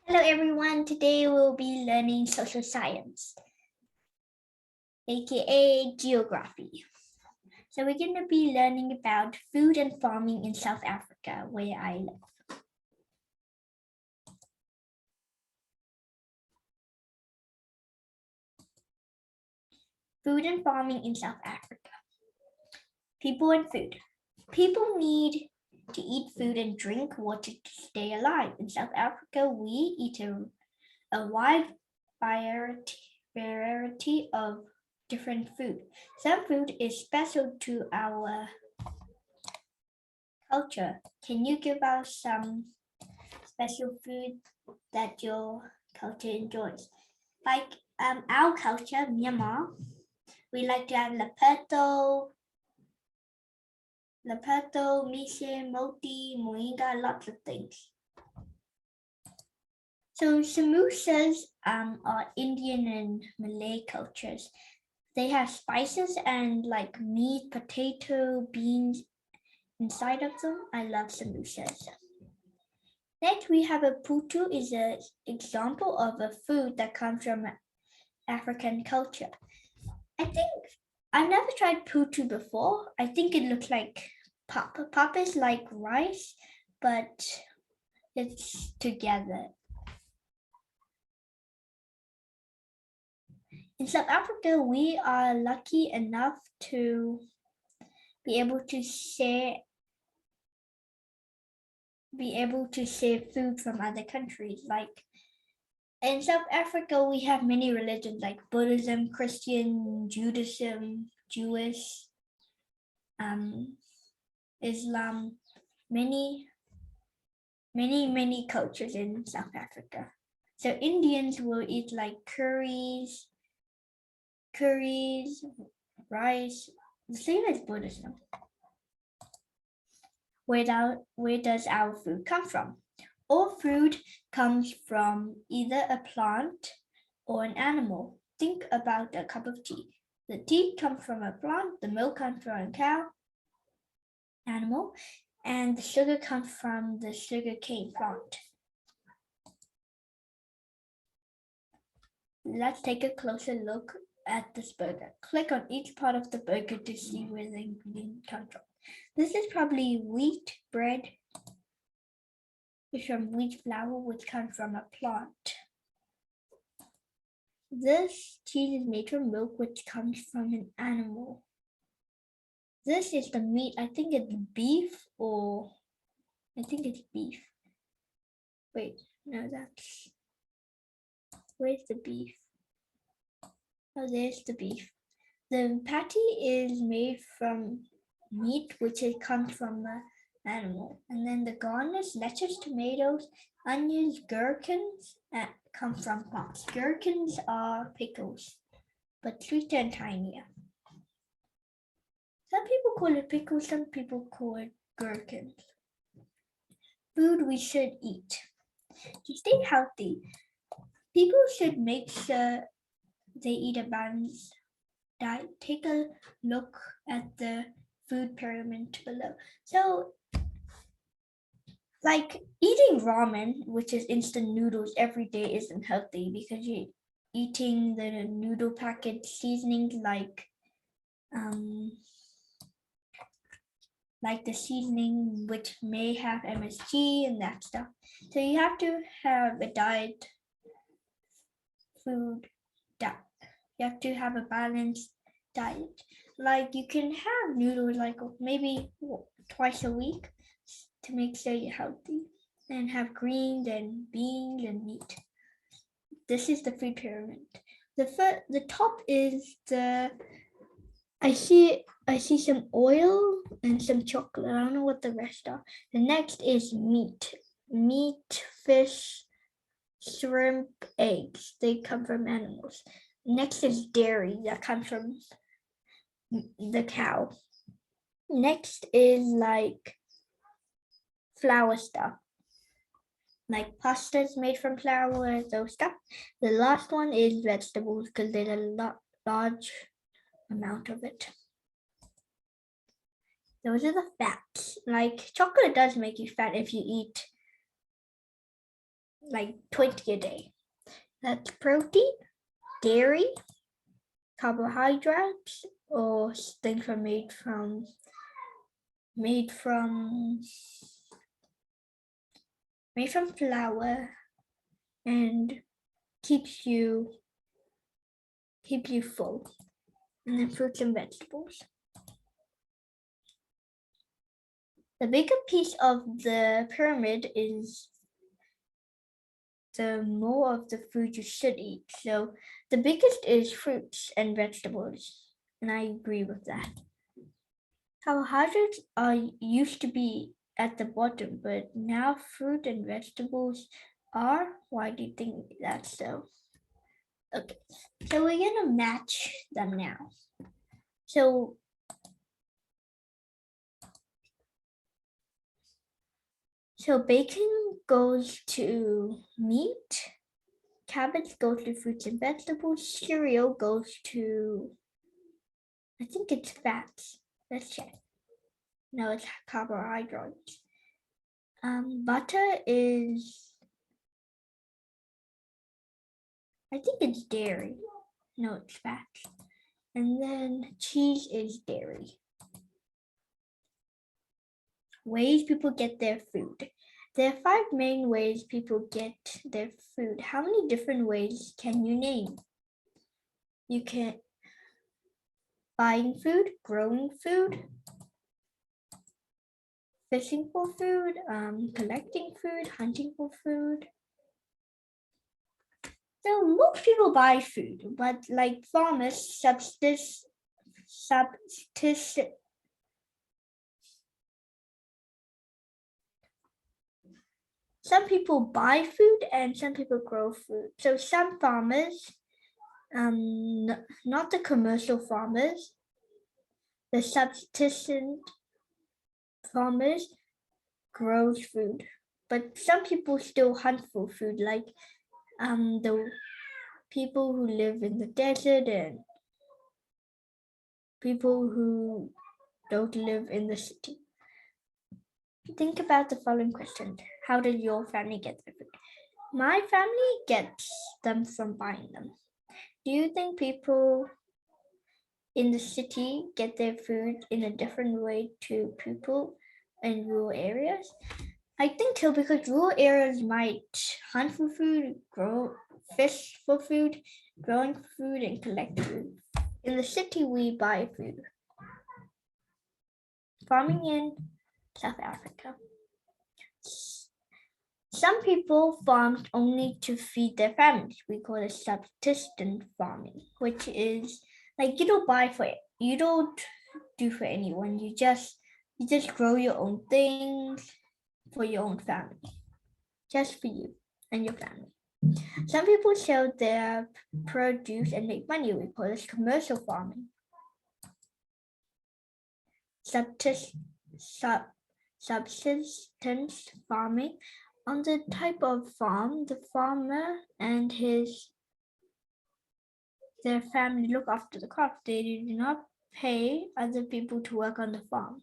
Hello everyone, today we'll be learning social science, aka geography. So we're going to be learning about food and farming in South Africa, where I live. Food and farming in South Africa. People and food. People need to eat food and drink water to stay alive. In South Africa, we eat a wide variety of different food. Some food is special to our culture. Can you give us some special food that your culture enjoys? Like our culture, Myanmar, we like to have lepeto, mise, moti, moringa, lots of things. So samosas are Indian and Malay cultures. They have spices and like meat, potato, beans inside of them. I love samosas. Next, we have a putu is an example of a food that comes from African culture. I think I've never tried putu before. I think it looks like pap. Pap is like rice, but it's together. In South Africa, we are lucky enough to be able to share food from other countries. Like in South Africa, we have many religions like Buddhism, Christian, Judaism, Jewish, Islam, many cultures in South Africa. So Indians will eat like curries, rice, the same as Buddhism. Where does our food come from? All food comes from either a plant or an animal. Think about a cup of tea. The tea comes from a plant, the milk comes from a cow, animal, and the sugar comes from the sugarcane plant. Let's take a closer look at this burger. Click on each part of the burger to see where the ingredient comes from. This is probably wheat bread, which is from wheat flour, which comes from a plant. This cheese is made from milk, which comes from an animal. This is the meat. I think it's beef, or I think it's beef. Wait, no, that's. Where's the beef? Oh, there's the beef. The patty is made from meat, which comes from the animal. And then the garnish, lettuce, tomatoes, onions, gherkins come from plants. Gherkins are pickles, but sweeter and tinier. Some people call it pickles, some people call it gherkins. Food we should eat. To stay healthy, people should make sure they eat a balanced diet. Take a look at the food pyramid below. So, like eating ramen, which is instant noodles every day, isn't healthy because you're eating the noodle packet seasonings like the seasoning which may have MSG and that stuff. So you have to have a diet food diet. You have to have a balanced diet. Like you can have noodles like maybe twice a week to make sure you're healthy, and have greens and beans and meat. This is the food pyramid. The top is I see some oil and some chocolate. I don't know what the rest are. The next is meat. Meat, fish, shrimp, eggs. They come from animals. Next is dairy. That comes from the cow. Next is like flour stuff, like pastas made from flour, those stuff. The last one is vegetables because there's a large amount of it. Those are the fats. Like chocolate does make you fat if you eat like 20 a day. That's protein, dairy, carbohydrates, or things are made from flour and keeps you full. And then fruits and vegetables. The bigger piece of the pyramid is the more of the food you should eat. So the biggest is fruits and vegetables, and I agree with that. Carbohydrates used to be at the bottom, but now fruit and vegetables are. Why do you think that's so? Okay, so we're gonna match them now. So bacon goes to meat, cabbage goes to fruits and vegetables, cereal goes to, I think it's fats. Let's check. No, it's carbohydrates. Butter is, I think it's dairy. No, it's fats. And then cheese is dairy. Ways people get their food. There are 5 main ways people get their food. How many different ways can you name? You can buying food, growing food, fishing for food, collecting food, hunting for food. So most people buy food, but like farmers, some people buy food and some people grow food. So some farmers, not the commercial farmers, the subsistence farmers grows food. But some people still hunt for food, like the people who live in the desert and people who don't live in the city. Think about the following question. How did your family get their food? My family gets them from buying them. Do you think people in the city get their food in a different way to people in rural areas? I think so, because rural areas might hunt for food, grow fish for food, growing food, and collect food. In the city, we buy food. Farming in South Africa. Some people farm only to feed their families. We call it subsistence farming, which is like you don't buy for it. You don't do for anyone. You just grow your own things for your own family, just for you and your family. Some people sell their produce and make money. We call this commercial farming. Subsistence farming. On the type of farm, the farmer and their family look after the crops. They do not pay other people to work on the farm.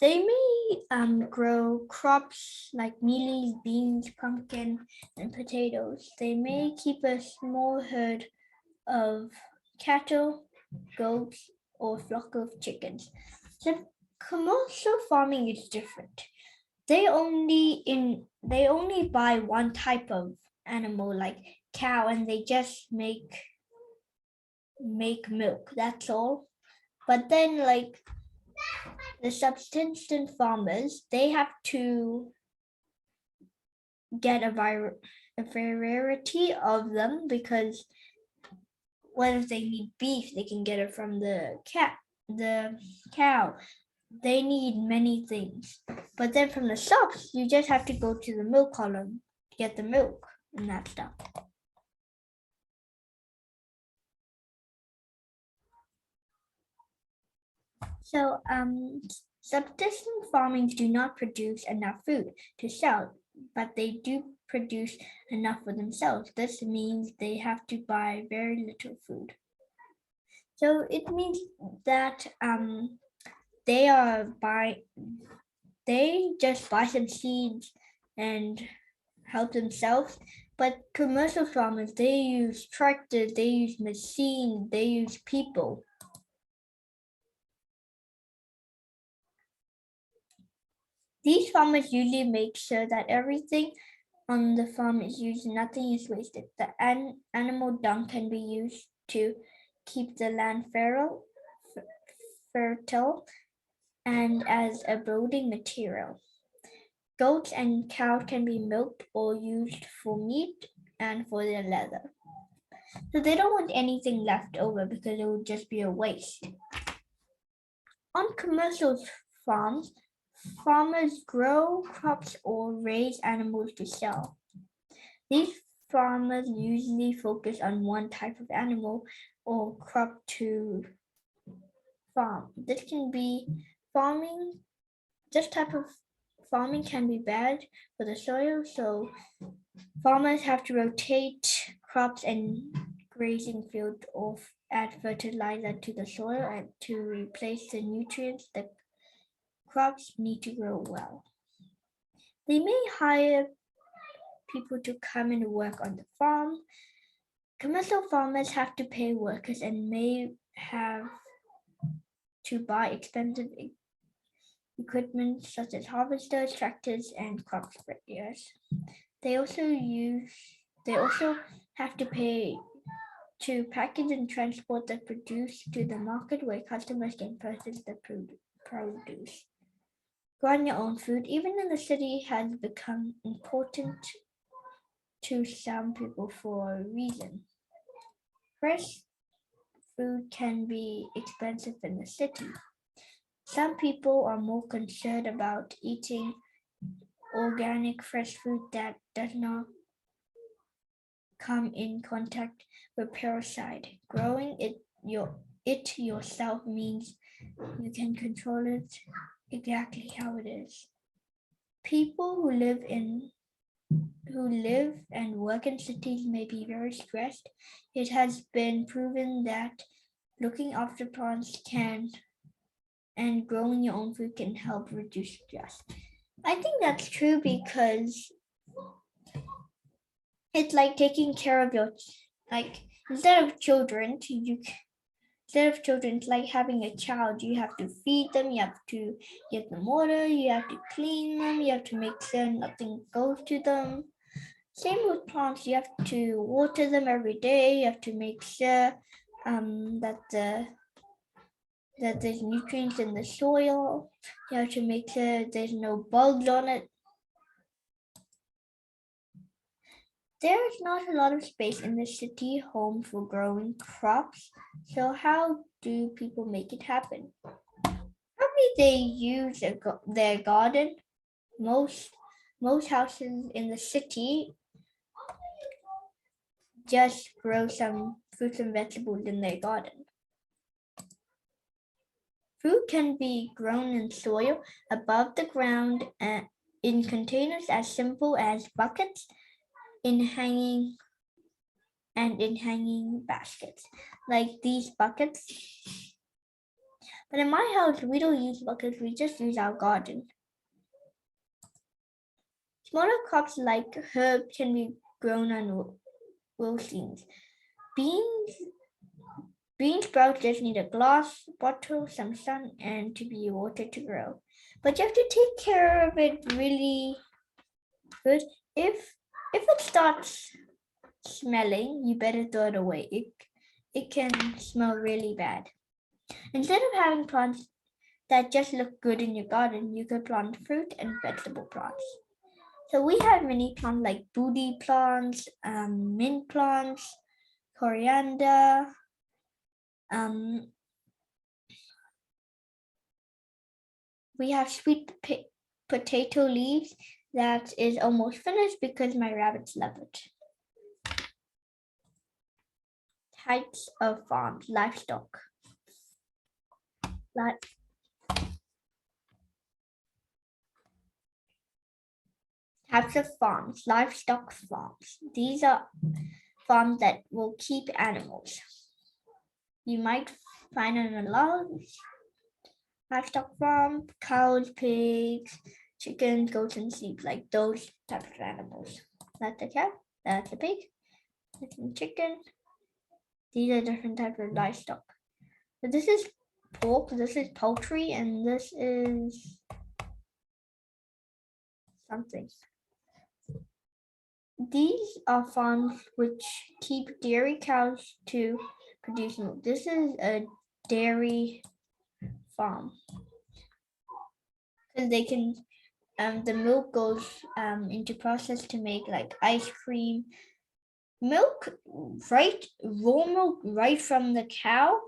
They may grow crops like mealies, beans, pumpkin, and potatoes. They may keep a small herd of cattle, goats, or flock of chickens. The commercial farming is different. They only buy one type of animal, like cow, and they just make milk. That's all. But then, like the subsistence farmers, they have to get a variety of them, because what if they need beef? They can get it from the cow. They need many things. But then from the shops, you just have to go to the milk column to get the milk and that stuff. So subsistence farmings do not produce enough food to sell, but they do produce enough for themselves. This means they have to buy very little food. So it means that they just buy some seeds and help themselves. But commercial farmers, they use tractors, they use machines, they use people. These farmers usually make sure that everything on the farm is used, nothing is wasted. The animal dung can be used to keep the land fertile and as a building material. Goats and cows can be milked or used for meat and for their leather. So they don't want anything left over because it would just be a waste. On commercial farms, farmers grow crops or raise animals to sell. These farmers usually focus on one type of animal or crop to farm. This type of farming can be bad for the soil, so farmers have to rotate crops and grazing fields or add fertilizer to the soil and to replace the nutrients that crops need to grow well. They may hire people to come and work on the farm. Commercial farmers have to pay workers and may have to buy expensive equipment such as harvesters, tractors, and crop sprayers. They also have to pay to package and transport the produce to the market where customers can purchase the produce. Growing your own food, even in the city, has become important to some people for a reason. Fresh food can be expensive in the city. Some people are more concerned about eating organic fresh food that does not come in contact with parasite. Growing it yourself means you can control it exactly how it is. People who live and work in cities may be very stressed. It has been proven that looking after plants and growing your own food can help reduce stress. I think that's true because it's like taking care of your like instead of children it's like having a child. You have to feed them, you have to give them water, you have to clean them, you have to make sure nothing goes to them. Same with plants, you have to water them every day, you have to make sure that there's nutrients in the soil, you have to make sure there's no bugs on it. There is not a lot of space in the city home for growing crops, so how do people make it happen? Probably they use their garden. Most houses in the city just grow some fruits and vegetables in their garden. Fruit can be grown in soil above the ground and in containers as simple as buckets in hanging baskets, like these buckets. But in my house, we don't use buckets, we just use our garden. Smaller crops like herbs can be grown on seeds. Bean sprouts just need a glass bottle, some sun, and to be watered to grow. But you have to take care of it really good. If it starts smelling, you better throw it away. It can smell really bad. Instead of having plants that just look good in your garden, you could plant fruit and vegetable plants. So we have many plants like booty plants, mint plants, coriander, we have sweet potato leaves that is almost finished because my rabbits love it. Types of farms, livestock. Types of farms, livestock farms. These are farms that will keep animals. You might find on a large livestock farm, cows, pigs, chickens, goats, and sheep, like those types of animals. That's a cow, that's a pig, that's a chicken. These are different types of livestock. But this is pork, this is poultry, and this is something. These are farms which keep dairy cows to produce milk. This is a dairy farm because they can the milk goes into process to make like ice cream. Milk, right? Raw milk right from the cow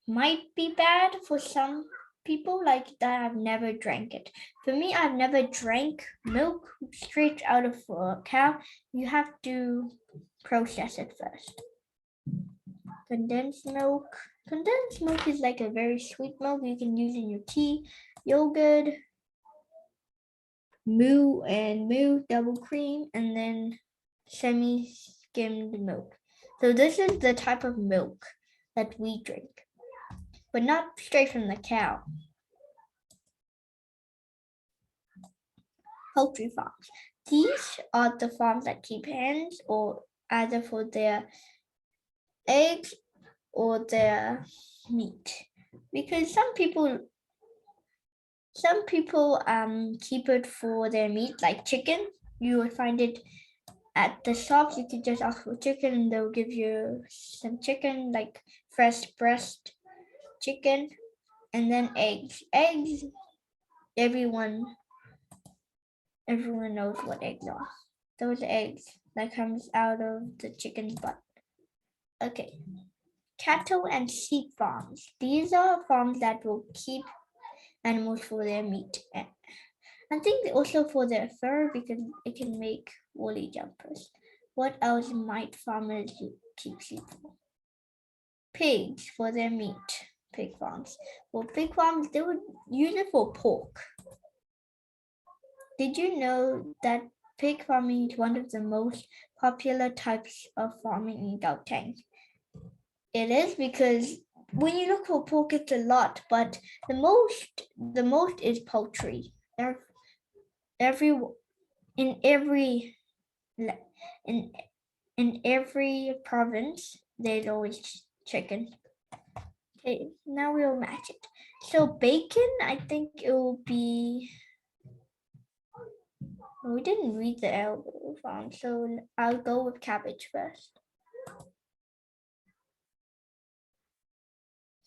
might be bad for some people like that have never drank it. For me, I've never drank milk straight out of a cow. You have to process it first. Condensed milk. Condensed milk is like a very sweet milk you can use in your tea, yogurt, moo double cream, and then semi-skimmed milk. So this is the type of milk that we drink, but not straight from the cow. Poultry farms. These are the farms that keep hens or either for their eggs or their meat. Because some people keep it for their meat, like chicken. You will find it at the shops. You can just ask for chicken and they'll give you some chicken, like fresh breast chicken, and then eggs. Eggs, everyone knows what eggs are. Those eggs that comes out of the chicken's butt. Okay. Cattle and sheep farms. These are farms that will keep animals for their meat. I think also for their fur because it can make woolly jumpers. What else might farmers keep sheep for? Pigs for their meat. Pig farms. For pig farms, they would use it for pork. Did you know that pig farming is one of the most popular types of farming in Gauteng? It is because when you look for pork, it's a lot, but the most is poultry. Every in every in every province, there's always chicken. Okay, now we'll match it. So bacon, I think it will be. We didn't read the elbow farm, so I'll go with cabbage first.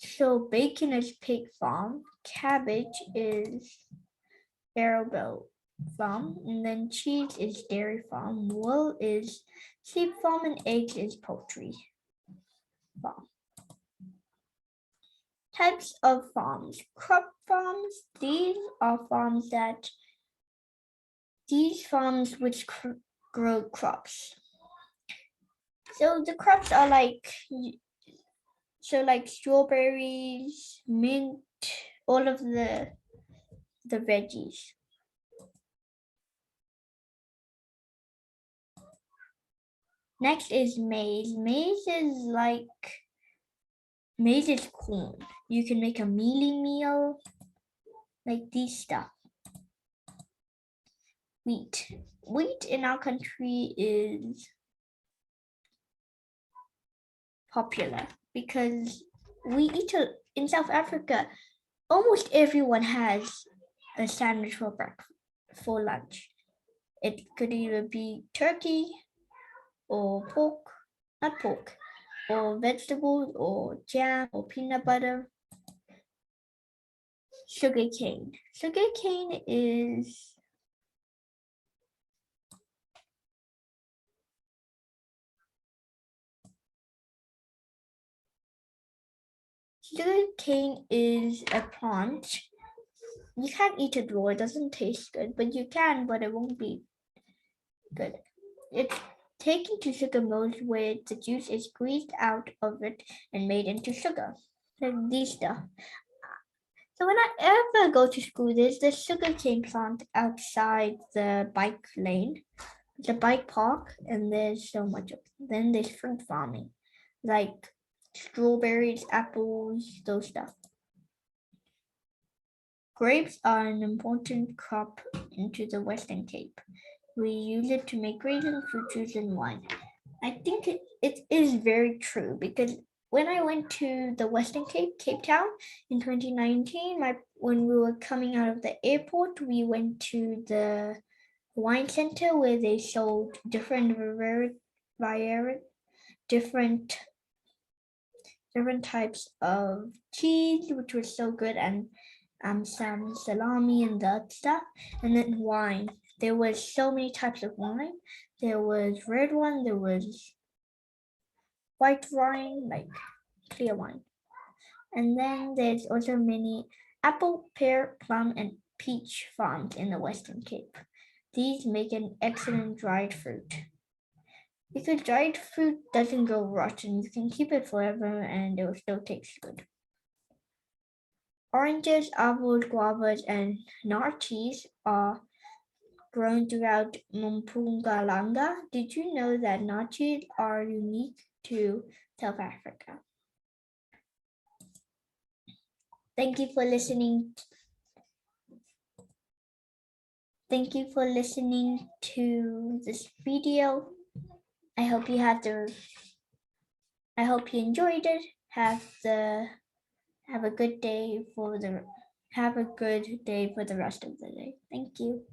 So bacon is pig farm, cabbage is arable farm, and then cheese is dairy farm, wool is sheep farm, and eggs is poultry farm. Types of farms. Crop farms. These are farms which grow crops. So the crops are like strawberries, mint, all of the veggies. Next is maize. Maize is corn. You can make a mealie meal, like these stuff. Wheat. Wheat in our country is popular because we eat it in South Africa. Almost everyone has a sandwich for breakfast, for lunch. It could either be turkey or pork, not pork, or vegetables or jam or peanut butter. Sugarcane. Sugarcane is a plant. You can't eat it raw, it doesn't taste good, but you can, but it won't be good. It's taken to sugar mills where the juice is squeezed out of it and made into sugar. Like these stuff. So when I ever go to school, there's the sugarcane plant outside the bike lane, the bike park, and there's so much of it. Then there's fruit farming, like strawberries, apples, those stuff. Grapes are an important crop into the Western Cape. We use it to make raisin, fruit juice, and wine. I think it is very true because when I went to the Western Cape, Cape Town in 2019, when we were coming out of the airport, we went to the wine center where they sold different different types of cheese, which was so good, and some salami and that stuff, and then wine. There was so many types of wine. There was red one, there was white wine, like clear wine. And then there's also many apple, pear, plum, and peach farms in the Western Cape. These make an excellent dried fruit. Because dried fruit doesn't go rotten, you can keep it forever and it will still taste good. Oranges, apples, guavas, and narchies are grown throughout Mpumalanga. Did you know that narchies are unique to South Africa? Thank you for listening. Thank you for listening to this video. I hope you enjoyed it. Have a good day for the rest of the day. Thank you.